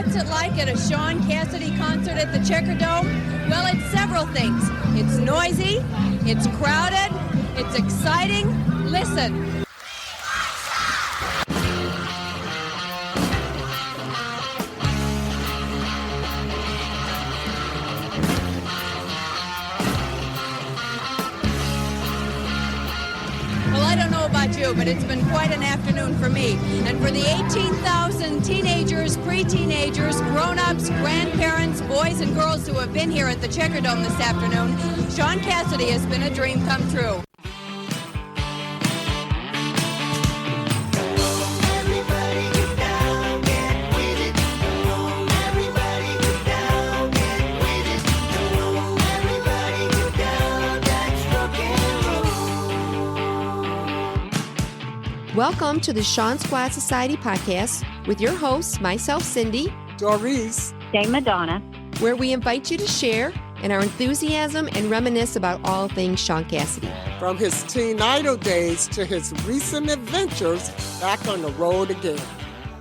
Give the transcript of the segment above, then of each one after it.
What's it like at a Shaun Cassidy concert at the Checkerdome? Well, it's several things. It's noisy, it's crowded, it's exciting. Listen. Well, I don't know about you, but it's been quite an afternoon for me. And for the 18,000 teenagers, pre-teenagers, grown-ups, grandparents, boys and girls who have been here at the Checkerdome this afternoon, Shaun Cassidy has been a dream come true. Welcome to the Shaun Squad Society podcast with your hosts, myself, Cindy, Doris, Dame Madonna, where we invite you to share in our enthusiasm and reminisce about all things Shaun Cassidy. from his teen idol days to his recent adventures back on the road again.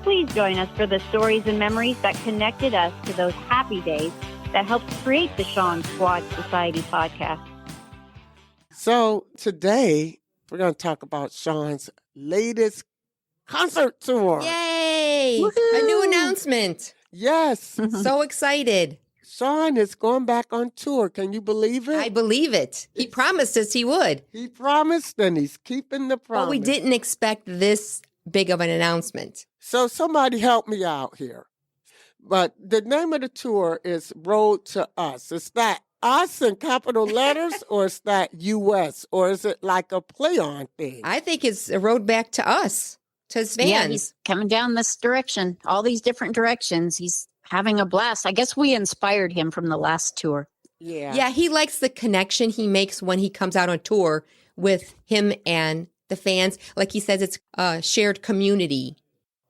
please join us for the stories and memories that connected us to those happy days that helped create the Shaun Squad Society podcast. So today, we're going to talk about Shaun's latest concert tour. Yay! Woohoo! A new announcement. Yes. So excited. Shaun is going back on tour. Can you believe it? I believe it. He promised us he would. He promised and he's keeping the promise. But we didn't expect this big of an announcement. So somebody help me out here. But the name of the tour is Road to Us. Is that us in capital letters or is that US? Or is it like a play-on thing? I think it's a road back to us, to his fans. Yeah, he's coming down this direction, all these different directions. He's having a blast. I guess we inspired him from the last tour. Yeah, he likes the connection he makes when he comes out on tour with him and the fans. Like he says, it's a shared community.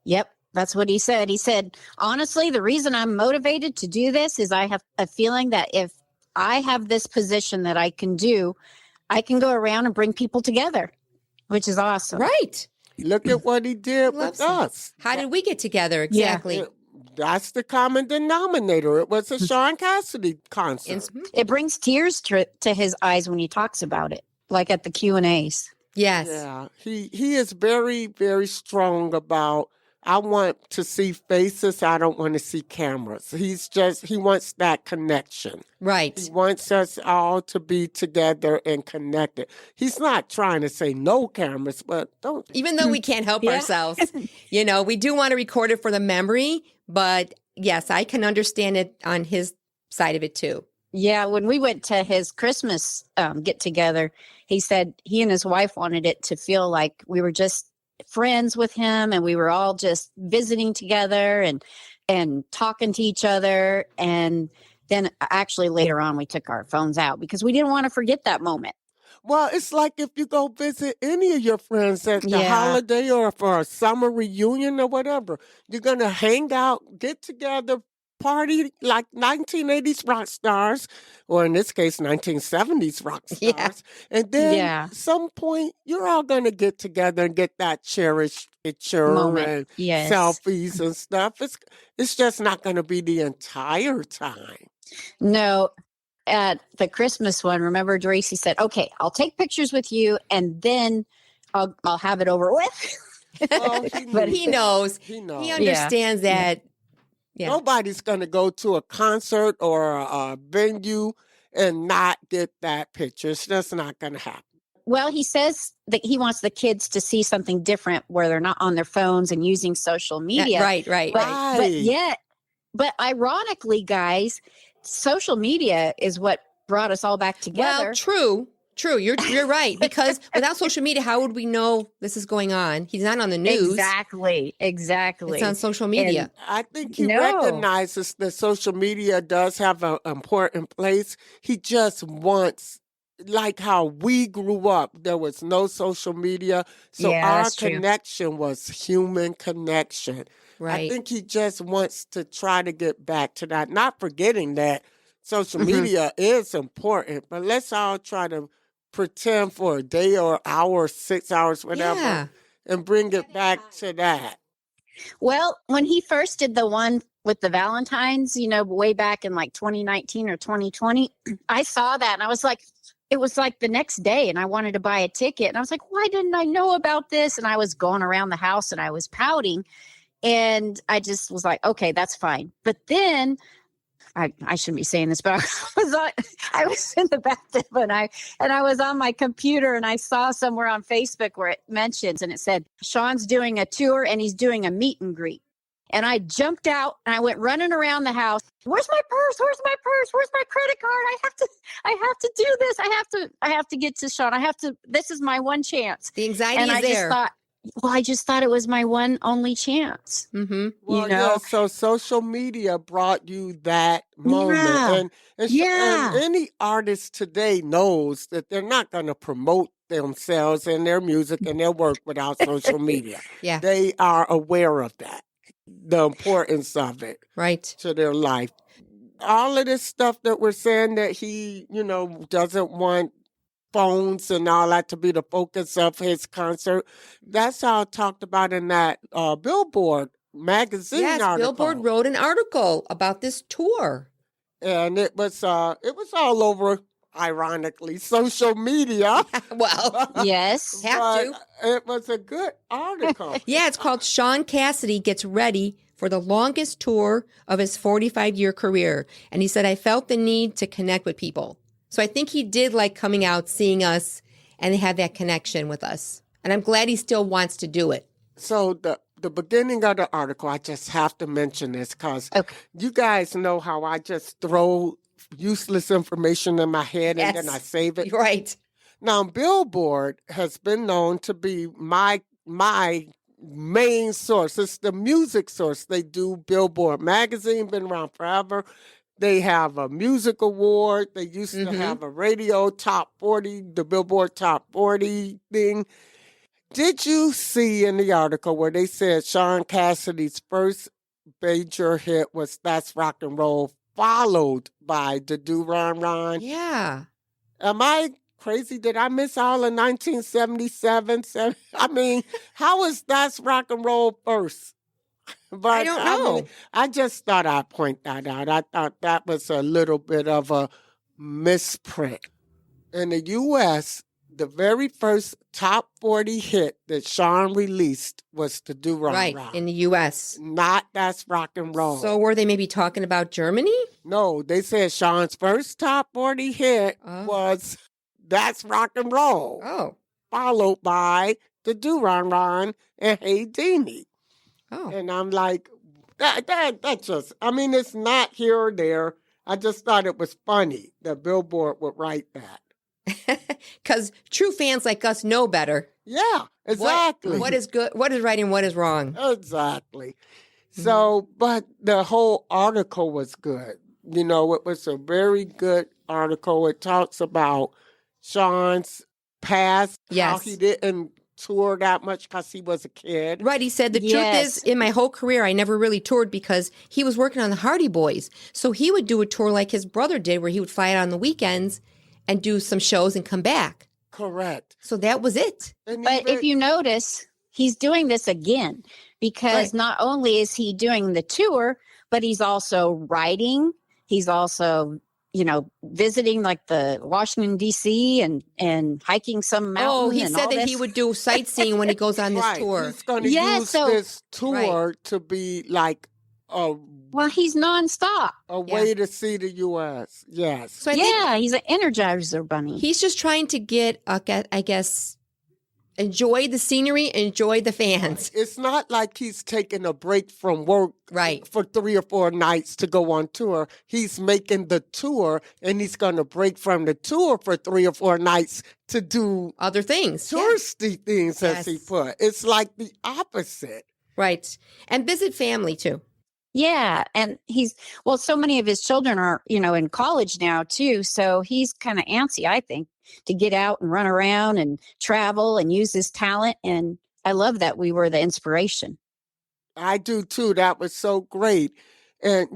Yep, that's what he said. He said, honestly, the reason I'm motivated to do this is I have a feeling that if I have this position that I can do, I can go around and bring people together, which is awesome. Right. Look at what he did with Loves us. How did we get together? Exactly. That's the common denominator. It was a Shaun Cassidy concert. It brings tears to his eyes when he talks about it, like at the Q&As. Yes. Yeah, he is very, very strong about, I want to see faces. I don't want to see cameras. He wants that connection. Right. He wants us all to be together and connected. He's not trying to say no cameras, but don't. Even though we can't help ourselves, we do want to record it for the memory. But yes, I can understand it on his side of it too. Yeah, when we went to his Christmas get together, he said he and his wife wanted it to feel like we were just friends with him and we were all just visiting together and talking to each other. And then actually later on, we took our phones out because we didn't want to forget that moment. Well, it's like if you go visit any of your friends at the holiday or for a summer reunion or whatever, you're going to hang out, get together, party like 1980s rock stars, or in this case, 1970s rock stars. Yeah. And then at some point, you're all going to get together and get that cherished picture Moment. and selfies and stuff. It's just not going to be the entire time. No, at the Christmas one, remember Tracy said, okay, I'll take pictures with you and then I'll have it over with. Well, But he knows. He knows. He understands that. Yeah. Nobody's going to go to a concert or a venue and not get that picture. It's just not going to happen. Well, he says that he wants the kids to see something different where they're not on their phones and using social media. Right. But ironically, guys, social media is what brought us all back together. Well, true. You're right. Because without social media, how would we know this is going on? He's not on the news. Exactly. It's on social media. And I think he recognizes that social media does have an important place. He just wants, like how we grew up, there was no social media. So our connection was human connection. Right. I think he just wants to try to get back to that, not forgetting that social media is important, but let's all try to pretend for a day or hour, 6 hours, whatever, and bring it back to that. Well, when he first did the one with the Valentines, way back in like 2019 or 2020. I saw that and I was like, it was like the next day and I wanted to buy a ticket. And I was like, why didn't I know about this? And I was going around the house and I was pouting. And I just was like, okay, that's fine. But then I shouldn't be saying this, but I was in the bathtub and I was on my computer and I saw somewhere on Facebook where it mentions and it said, Shaun's doing a tour and he's doing a meet and greet. And I jumped out and I went running around the house. Where's my purse? Where's my purse? Where's my credit card? I have to do this. I have to get to Shaun. This is my one chance. The anxiety and is I there. just thought, I just thought it was my one only chance. Mm-hmm. Well, yeah, so social media brought you that moment. Yeah. And any artist today knows that they're not going to promote themselves and their music and their work without social media. Yeah. They are aware of that, the importance of it Right. to their life. All of this stuff that we're saying that he, doesn't want phones and all that to be the focus of his concert. That's all talked about in that Billboard magazine article. Billboard wrote an article about this tour. And it was all over, ironically, social media. Well, Yes. have to. It was a good article. Yeah, it's called Shaun Cassidy Gets Ready for the Longest Tour of His 45-Year Career. And he said, I felt the need to connect with people. So I think he did like coming out, seeing us, and they had that connection with us. And I'm glad he still wants to do it. So the beginning of the article, I just have to mention this because you guys know how I just throw useless information in my head and then I save it. Right. Now, Billboard has been known to be my main source. It's the music source. They do Billboard magazine, been around forever. They have a music award. They used to have a radio top 40, the Billboard top 40 thing. Did you see in the article where they said Shaun Cassidy's first major hit was That's Rock and Roll, followed by the Do Ron Ron? Yeah. Am I crazy? Did I miss all of 1977? I mean, how is That's Rock and Roll first? But I don't know. I just thought I'd point that out. I thought that was a little bit of a misprint. In the U.S., the very first top 40 hit that Shaun released was the Do Ron Right, Ron. in the U.S. Not That's Rock and Roll. So were they maybe talking about Germany? No, they said Shaun's first top 40 hit was That's Rock and Roll. Oh. Followed by the Do Ron Ron and Hey Deanie. Oh. And I'm like, that just, I mean, it's not here or there. I just thought it was funny that Billboard would write that. Because true fans like us know better. Yeah, exactly. What is good, what is right, and what is wrong. Exactly. So, but the whole article was good. It was a very good article. It talks about Shaun's past, how he didn't tour that much because he was a kid. Right. He said, the truth is, in my whole career, I never really toured because he was working on the Hardy Boys. So he would do a tour like his brother did, where he would fly out on the weekends and do some shows and come back. Correct. So that was it. But if you notice, he's doing this again because not only is he doing the tour, but he's also writing. He's also, visiting like the Washington, D.C. and hiking some mountain. Oh, he said that he would do sightseeing when he goes on this tour. He's going to use this tour to be like well, he's nonstop. A way to see the U.S. Yes. So he's an Energizer bunny. He's just trying to get, I guess, enjoy the scenery, enjoy the fans. It's not like he's taking a break from work for 3 or 4 nights to go on tour. He's making the tour, and he's going to break from the tour for 3 or 4 nights to do other things, touristy things, as he put. It's like the opposite. Right. And visit family, too. Yeah. And so many of his children are, in college now, too. So he's kind of antsy, I think, to get out and run around and travel and use his talent. And I love that we were the inspiration. I do, too. That was so great. And,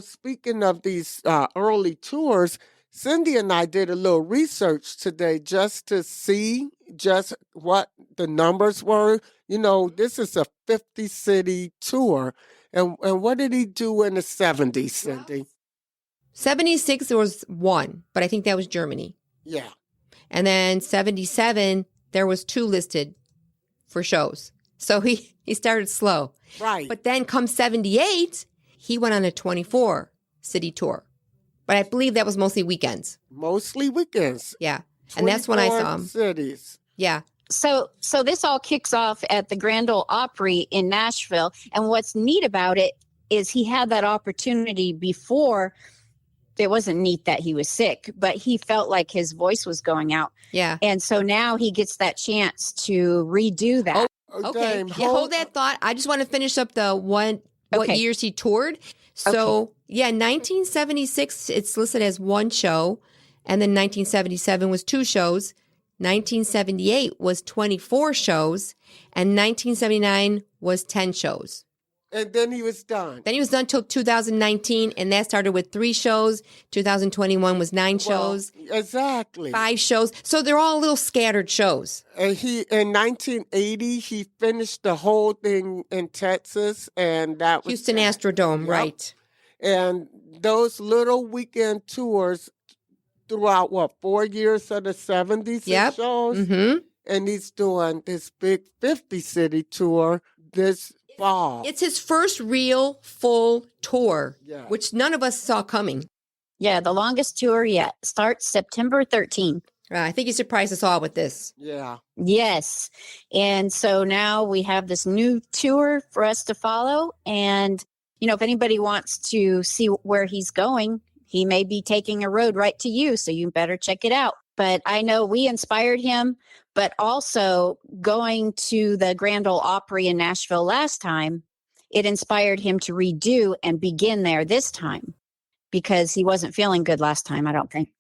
speaking of these early tours, Cindy and I did a little research today just to see just what the numbers were. This is a 50-city tour. And what did he do in the 70s, Cindy? 76 there was one, but I think that was Germany. Yeah. And then 77, there was 2 listed for shows. So he started slow. Right. But then come 78, he went on a 24 city tour. But I believe that was mostly weekends. Mostly weekends. Yeah. And that's when I saw him. Cities. Yeah. So this all kicks off at the Grand Ole Opry in Nashville. And what's neat about it is he had that opportunity before. It wasn't neat that he was sick, but he felt like his voice was going out. Yeah. And so now he gets that chance to redo that. Okay. Hold that thought. I just want to finish up what years he toured. So, 1976, it's listed as 1 show. And then 1977 was 2 shows. 1978 was 24 shows. And 1979 was 10 shows. And then he was done. Then he was done till 2019, and that started with 3 shows. 2021 was 9 shows. Exactly. 5 shows. So they're all little scattered shows. And in 1980, he finished the whole thing in Texas, and that was Houston Astrodome, Yep. right. And those little weekend tours throughout, 4 years of the 70s Yep. shows? Mm-hmm. And he's doing this big 50-city tour this fall. It's his first real full tour, Yeah. which none of us saw coming. Yeah, the longest tour yet starts September 13th. I think he surprised us all with this. Yeah. Yes. And so now we have this new tour for us to follow. And, if anybody wants to see where he's going, he may be taking a road right to you. So you better check it out. But I know we inspired him, but also going to the Grand Ole Opry in Nashville last time, it inspired him to redo and begin there this time because he wasn't feeling good last time, I don't think.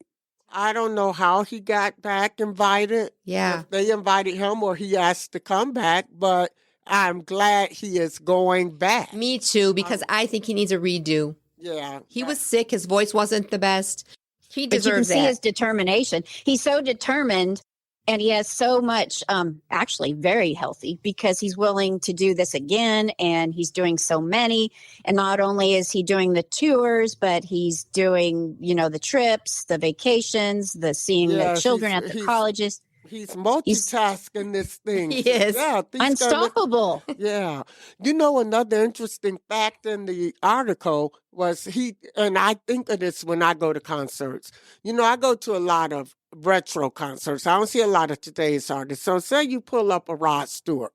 I don't know how he got back invited. Yeah. If they invited him or he asked to come back, but I'm glad he is going back. Me too, because I think he needs a redo. Yeah. He was sick. His voice wasn't the best. He But you can deserves see that. his determination. He's so determined and he has so much, actually very healthy because he's willing to do this again and he's doing so many. And not only is he doing the tours, but he's doing, the trips, the vacations, the seeing the children at the colleges. He's multitasking this thing. He is. Yeah, Unstoppable. Yeah. Another interesting fact in the article was and I think of this when I go to concerts. I go to a lot of retro concerts. I don't see a lot of today's artists. So say you pull up a Rod Stewart.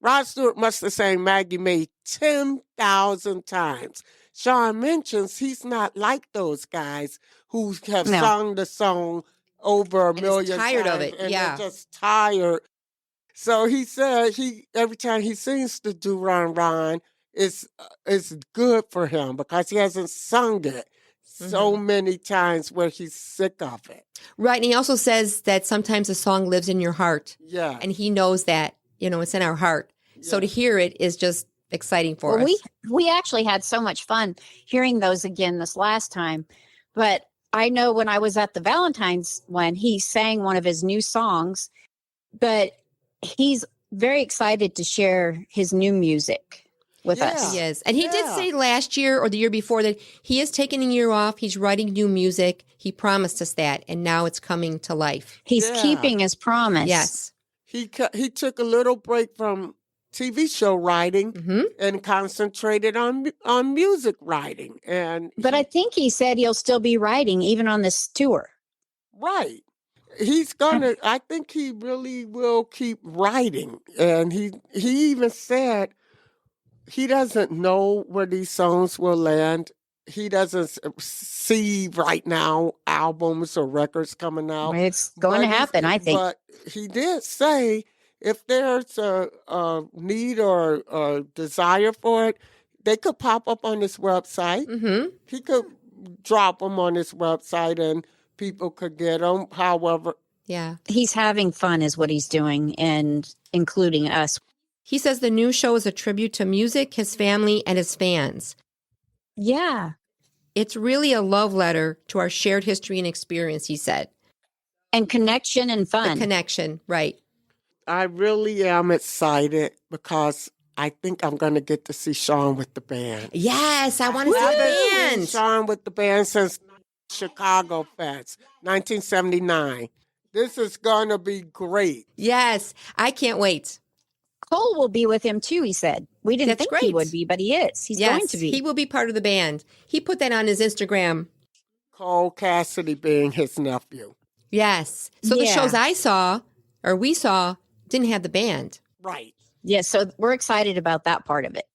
Rod Stewart must have sang Maggie May 10,000 times. Shaun mentions he's not like those guys who have sung the song over a million tired times of it. and Yeah. they're just tired. So he said every time he sings the Do Ron Ron, it's good for him because he hasn't sung it so many times where he's sick of it. Right. And he also says that sometimes a song lives in your heart. Yeah. And he knows that, it's in our heart. So to hear it is just exciting for us. We actually had so much fun hearing those again this last time. But I know when I was at the Valentine's one, he sang one of his new songs, but he's very excited to share his new music with us. He is. And he did say last year or the year before that he is taking a year off. He's writing new music. He promised us that, and now it's coming to life. He's keeping his promise. Yes. He took a little break from TV show writing and concentrated on music writing. But I think he said he'll still be writing even on this tour. Right. He's I think he really will keep writing. And he even said he doesn't know where these songs will land. He doesn't see right now albums or records coming out. It's going to happen, I think. But he did say if there's a need or a desire for it, they could pop up on his website. Mm-hmm. He could drop them on his website and people could get them. However, he's having fun is what he's doing, and including us. He says the new show is a tribute to music, his family, and his fans. Yeah. It's really a love letter to our shared history and experience, he said. And connection and fun. The connection, right. I really am excited because I think I'm going to get to see Shaun with the band. Yes, I want to see the haven't seen band. Shaun with the band since Chicago Fest, 1979. This is going to be great. Yes, I can't wait. Cole will be with him too, he said. We didn't That's think he great. would be, but he is. He's going to be. He will be part of the band. He put that on his Instagram. Cole Cassidy being his nephew. Yes. So the Yeah. shows we saw, didn't have the band. Right. Yeah, so we're excited about that part of it.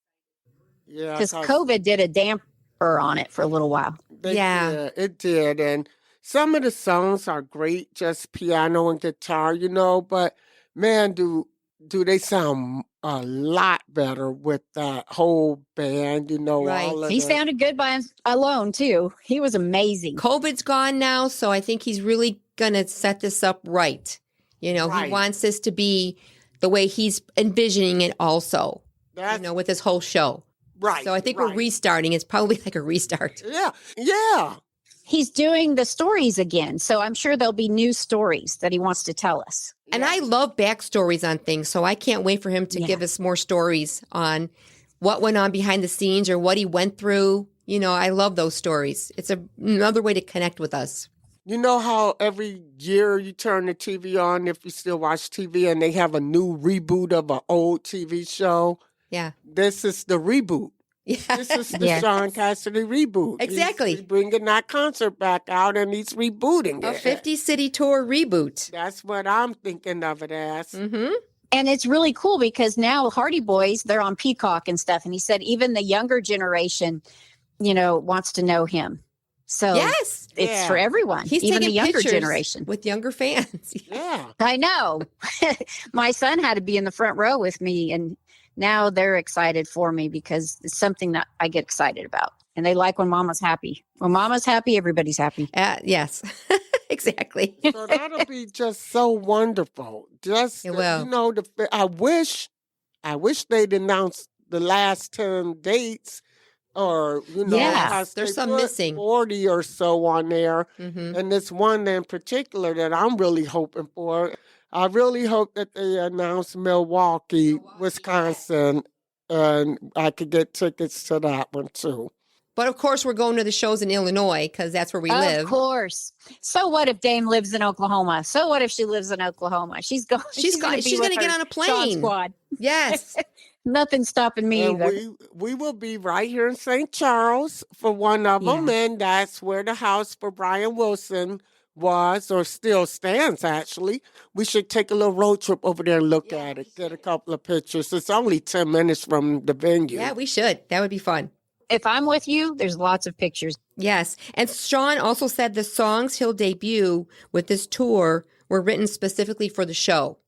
Yeah. Because COVID did a damper on it for a little while. Yeah. It did. And some of the songs are great, just piano and guitar, but man, do they sound a lot better with that whole band, Right. all of He the- sounded good by him alone, too. He was amazing. COVID's gone now, so I think he's really going to set this up right. He Right. wants this to be the way he's envisioning it also, That's with this whole show. right. So I think we're restarting. It's probably like a restart. Yeah. Yeah. He's doing the stories again, so I'm sure there'll be new stories that he wants to tell us. And I love backstories on things, so I can't wait for him to give us more stories on what went on behind the scenes or what he went through. I love those stories. It's another way to connect with us. You know how every year you turn the TV on, if you still watch TV, and they have a new reboot of an old TV show? Yeah. This is the reboot. Yeah. This is the Yes. Shaun Cassidy reboot. Exactly. He's bringing that concert back out, and he's rebooting A it. 50-city tour reboot. That's what I'm thinking of it as. Mm-hmm. And it's really cool because now Hardy Boys, they're on Peacock and stuff. And he said even the younger generation, wants to know him. So Yes. it's Yeah. for everyone, He's even taking the younger pictures generation. with younger fans. Yeah. I know. My son had to be in the front row with me, and now they're excited for me because it's something that I get excited about. And they like when mama's happy. When mama's happy, everybody's happy. Yes, exactly. So that'll be just so wonderful. Just, It will. I wish they'd announced the last 10 dates or, Yeah, because there's they some put missing. 40 or so on there. Mm-hmm. And this one in particular that I'm really hoping for, I really hope that they announce Milwaukee, Wisconsin, and I could get tickets to that one too. But of course, we're going to the shows in Illinois because that's where we Of live. course. So what if Dame lives in Oklahoma? So what if she lives in Oklahoma? She's going. She's gonna get on a plane. Squad. Yes. Nothing's stopping me And either. we will be right here in St. Charles for one of them, and that's where the house for Brian Wilson was, or still stands, actually. We should take a little road trip over there and look at it, get a couple of pictures. It's only 10 minutes from the venue. Yeah, we should. That would be fun. If I'm with you, there's lots of pictures. Yes. And Shaun also said the songs he'll debut with this tour were written specifically for the show.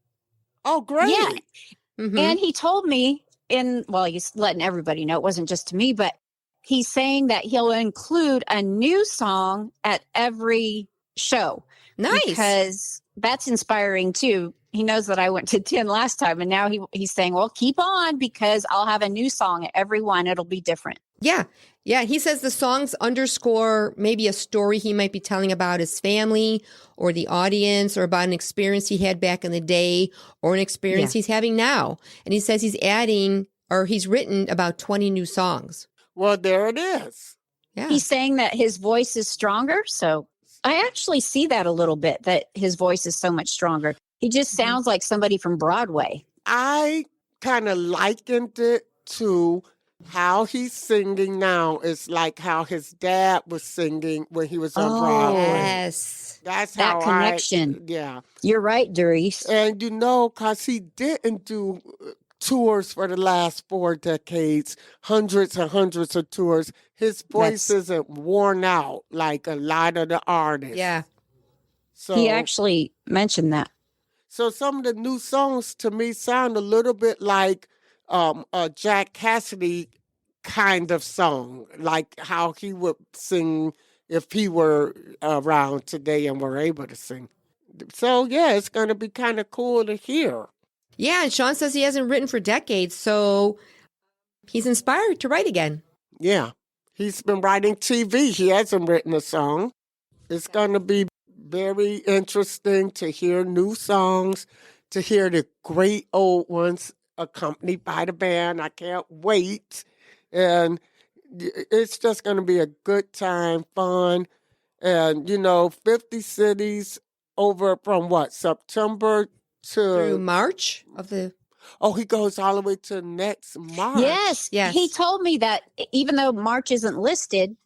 Oh, great. Yeah. Mhm. And he told me he's letting everybody know, it wasn't just to me, but he's saying that he'll include a new song at every show. Nice. Because that's inspiring too. He knows that I went to 10 last time, and now he's saying, well, keep on because I'll have a new song at every one. It'll be different. Yeah. Yeah. He says the songs underscore maybe a story he might be telling about his family or the audience or about an experience he had back in the day or an experience he's having now. And he says he's written about 20 new songs. Well, there it is. Yeah. He's saying that his voice is stronger. So I actually see that a little bit, that his voice is so much stronger. He just sounds like somebody from Broadway. I kind of likened it to how he's singing now. It's like how his dad was singing when he was on Broadway. Yes. That's That how connection. Yeah. You're right, Doris. And because he didn't do tours for the last 4 decades, hundreds and hundreds of tours, his voice isn't worn out like a lot of the artists. Yeah. So, He actually mentioned that. so some of the new songs to me sound a little bit like a Jack Cassidy kind of song, like how he would sing if he were around today and were able to sing. So, yeah, it's going to be kind of cool to hear. Yeah. And Shaun says he hasn't written for decades. So he's inspired to write again. Yeah, he's been writing TV. He hasn't written a song. It's going to be very interesting to hear new songs, to hear the great old ones. accompanied by the band. I can't wait. And it's just going to be a good time, fun. And, 50 cities over from what, September Through to, March of the. oh, he goes all the way to next March. Yes. Yes. He told me that even though March isn't listed,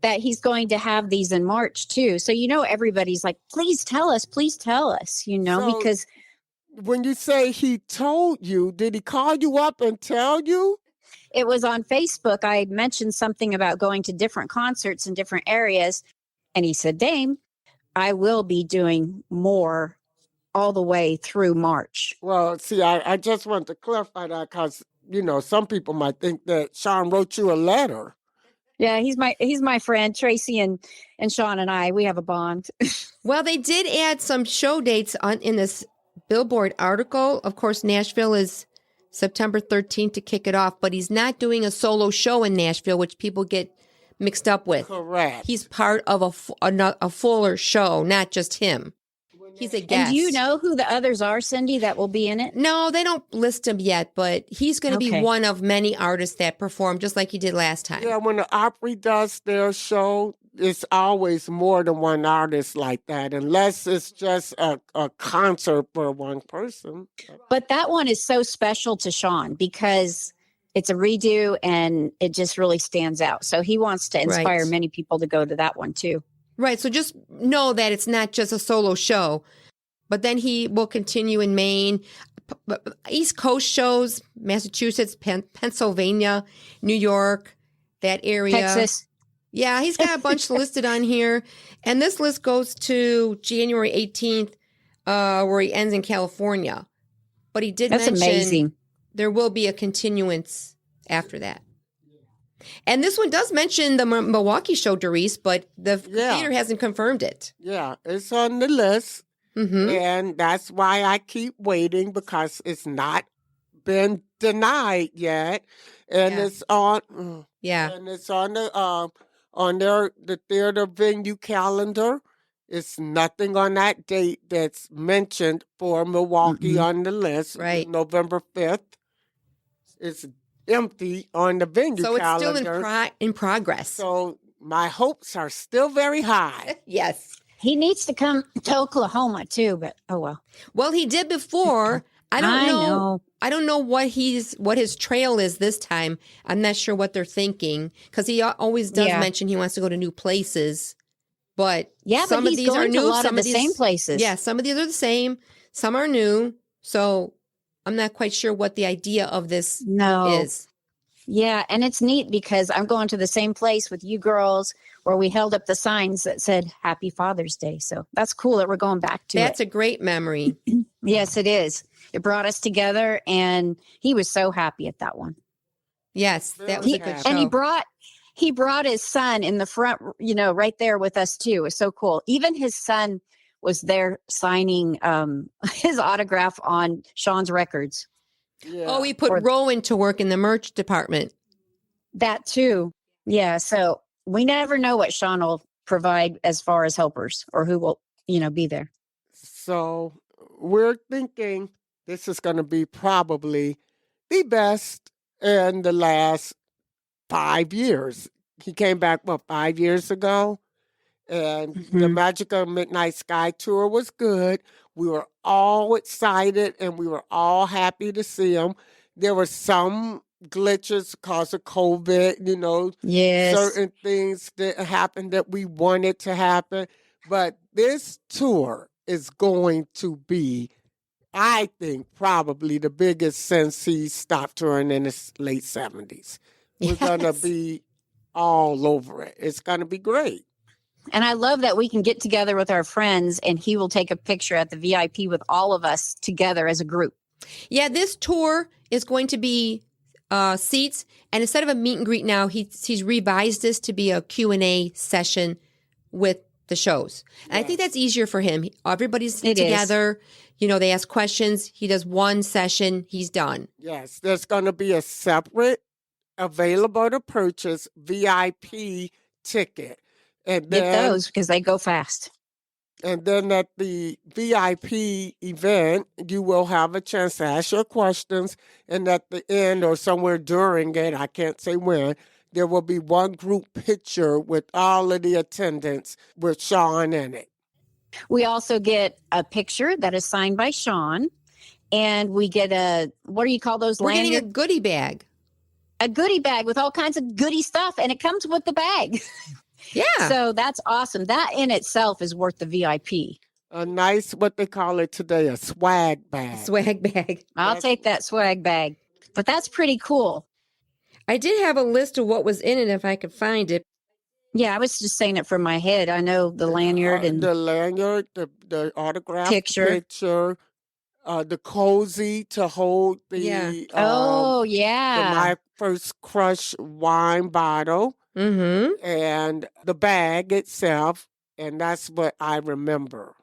that he's going to have these in March too. So, everybody's like, please tell us, So because when you say he told you, did he call you up and tell you? it was on Facebook. I mentioned something about going to different concerts in different areas. And he said, Dame, I will be doing more all the way through March. Well, see, I just want to clarify that because, some people might think that Shaun wrote you a letter. Yeah, he's my friend. Tracy and Shaun and I, we have a bond. Well, they did add some show dates in this Billboard article. Of course, Nashville is September 13th to kick it off, but he's not doing a solo show in Nashville, which people get mixed up with. Correct. He's part of a fuller show, not just him. He's a guest. And do you know who the others are, Cindy, that will be in it? No, they don't list him yet, but he's going to be Okay. one of many artists that perform just like he did last time. Yeah, when the Opry does their show, it's always more than one artist like that, unless it's just a concert for one person. But that one is so special to Shaun because it's a redo and it just really stands out. So he wants to inspire Right. many people to go to that one too. Right. So just know that it's not just a solo show, but then he will continue in Maine, East Coast shows, Massachusetts, Pennsylvania, New York, that area. Texas. Yeah, he's got a bunch listed on here. And this list goes to January 18th, where he ends in California. But he did That's mention amazing. there will be a continuance after that. And this one does mention the Milwaukee show, Doris, but the theater hasn't confirmed it. Yeah, it's on the list. Mm-hmm. And that's why I keep waiting because it's not been denied yet. And Yeah. it's on Yeah. and it's on the theater venue calendar. It's nothing on that date that's mentioned for Milwaukee on the list. Right. November 5th. It's empty on the venue So it's calendar. still in progress. So my hopes are still very high. Yes. He needs to come to Oklahoma too, but oh well. Well, he did before. I don't know. know. I don't know what his trail is this time. I'm not sure what they're thinking because he always does Yeah. mention he wants to go to new places. But Yeah, some but of he's these are going to new. a lot Some of the these, same places. Yeah, some of these are the same. Some are new. So I'm not quite sure what the idea of this No. is. Yeah, and it's neat because I'm going to the same place with you girls where we held up the signs that said Happy Father's Day. So that's cool that we're going back to That's it. a great memory. Yes, it is. It brought us together and he was so happy at that one. Yes, that was a good show. And he brought his son in the front, right there with us too. It was so cool. Even his son was there signing his autograph on Shaun's records. Yeah. Oh, we put Rowan to work in the merch department. That too. Yeah. So we never know what Shaun will provide as far as helpers or who will, be there. So we're thinking this is going to be probably the best in the last 5 years. He came back, 5 years ago? And the Magical Midnight Sky Tour was good. We were all excited and we were all happy to see him. There were some glitches because of COVID, Yes. certain things that happened that we wanted to happen. But this tour is going to be, I think, probably the biggest since he stopped touring in his late 70s. We're going to be all over it. It's going to be great. And I love that we can get together with our friends and he will take a picture at the VIP with all of us together as a group. Yeah, this tour is going to be seats, and instead of a meet and greet now, he's revised this to be a Q&A session with the shows. And I think that's easier for him. Everybody's together. They ask questions. He does one session. He's done. Yes, there's going to be a separate available to purchase VIP ticket. And Get then those because they go fast. And then at the VIP event, you will have a chance to ask your questions. And at the end or somewhere during it, I can't say when, there will be one group picture with all of the attendants with Shaun in it. We also get a picture that is signed by Shaun. And we get what do you call those? We're getting a lanyard? goodie bag. A goodie bag with all kinds of goodie stuff. And it comes with the bag. Yeah. So that's awesome. That in itself is worth the VIP. A nice, what they call it today, a swag bag. Swag bag. I'll take that swag bag. But that's pretty cool. I did have a list of what was in it if I could find it. Yeah, I was just saying it from my head. I know the lanyard and the lanyard, the autograph picture, the cozy to hold the My First Crush wine bottle, and the bag itself, and that's what I remember.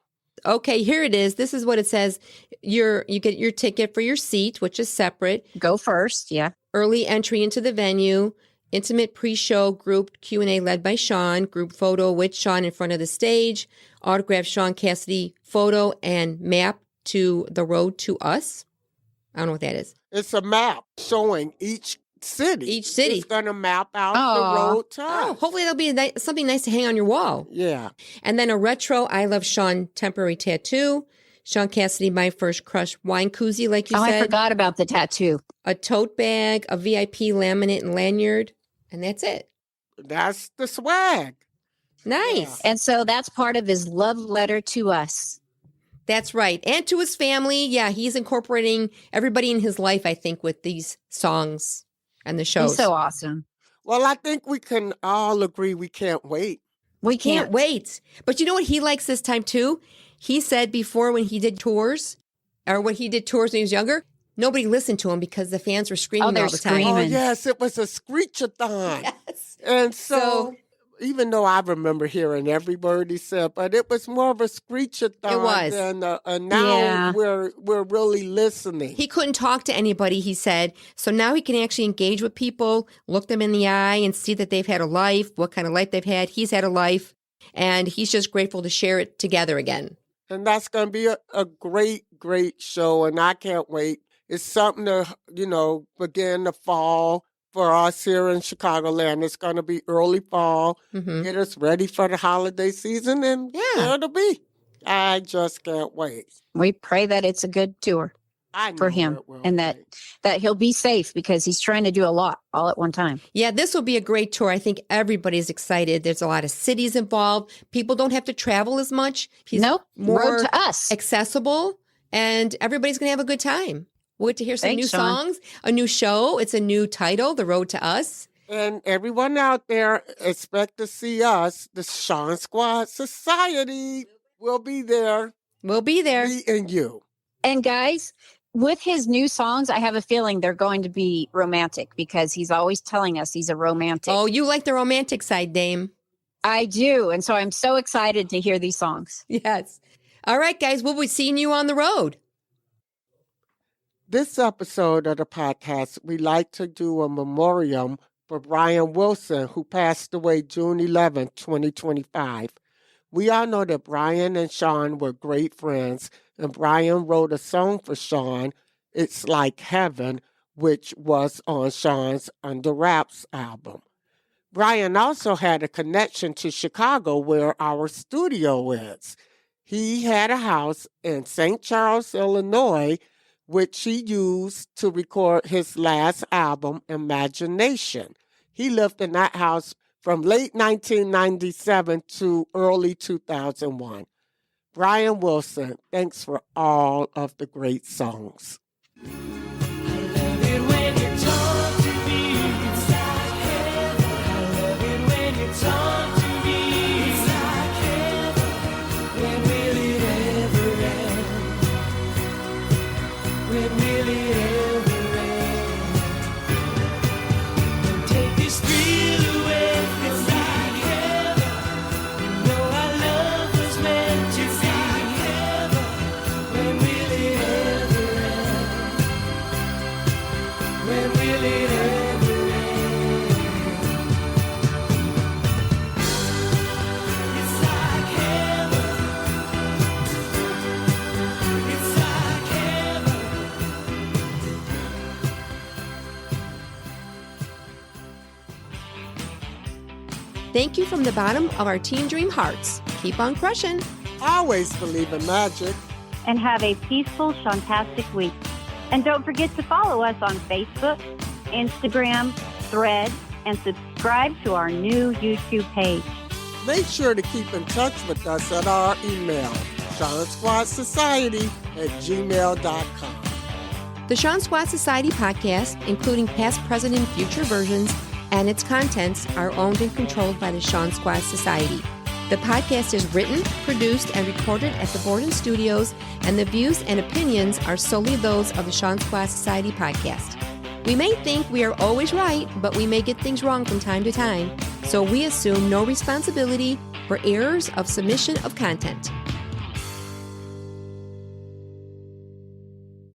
Okay, here it is. This is what it says. You get your ticket for your seat, which is separate. Go first, yeah. Early entry into the venue. Intimate pre-show group Q&A led by Shaun. Group photo with Shaun in front of the stage. Autographed Shaun Cassidy photo and map to the road to us. I don't know what that is. It's a map showing each city. Each city. It's going to map out the road to us. Oh, hopefully there'll be something nice to hang on your wall. Yeah. And then a retro I Love Shaun temporary tattoo. Shaun Cassidy, My First Crush wine koozie, like you said. I forgot about the tattoo. A tote bag, a VIP laminate and lanyard. And that's it. That's the swag. Nice. Yeah. And so that's part of his love letter to us. That's right. And to his family. Yeah, he's incorporating everybody in his life, I think, with these songs and the shows. He's so awesome. Well, I think we can all agree we can't wait. We can't wait. But you know what he likes this time, too? He said before when he did tours, or when he did tours when he was younger, nobody listened to him because the fans were screaming all the time. Oh, yes, it was a screech-a-thon. Yes. And so, even though I remember hearing every word he said, but it was more of a screech-a-thon. It was. And now we're really listening. He couldn't talk to anybody, he said. So now he can actually engage with people, look them in the eye and see that they've had a life, what kind of life they've had. He's had a life, and he's just grateful to share it together again. And that's going to be a great, great show, and I can't wait. It's something to, begin the fall for us here in Chicagoland. It's going to be early fall, get us ready for the holiday season, and there it'll be. I just can't wait. We pray that it's a good tour for him and that he'll be safe because he's trying to do a lot all at one time. Yeah, this will be a great tour. I think everybody's excited. There's a lot of cities involved. People don't have to travel as much. He's more road to us. Accessible, and everybody's going to have a good time. We'll get to hear some new songs, a new show. It's a new title, The Road to Us. And everyone out there, expect to see us, the Shaun Squad Society. We'll be there. We'll be there. Me and you. And guys, with his new songs, I have a feeling they're going to be romantic because he's always telling us he's a romantic. Oh, you like the romantic side, Dame. I do. And so I'm so excited to hear these songs. Yes. All right, guys. We'll be seeing you on the road. This episode of the podcast, we like to do a memoriam for Brian Wilson, who passed away June 11, 2025. We all know that Brian and Shaun were great friends, and Brian wrote a song for Shaun, It's Like Heaven, which was on Shaun's Under Wraps album. Brian also had a connection to Chicago, where our studio is. He had a house in St. Charles, Illinois, which he used to record his last album, Imagination. He lived in that house from late 1997 to early 2001. Brian Wilson, thanks for all of the great songs. Thank you from the bottom of our Teen Dream hearts. Keep on crushing. Always believe in magic. And have a peaceful, Shauntastic week. And don't forget to follow us on Facebook, Instagram, Thread, and subscribe to our new YouTube page. Make sure to keep in touch with us at our email, ShaunSquadSociety@gmail.com. The Shaun Squad Society podcast, including past, present, and future versions, and its contents are owned and controlled by the Shaun Squad Society. The podcast is written, produced, and recorded at the Borden Studios, and the views and opinions are solely those of the Shaun Squad Society podcast. We may think we are always right, but we may get things wrong from time to time, so we assume no responsibility for errors of submission of content.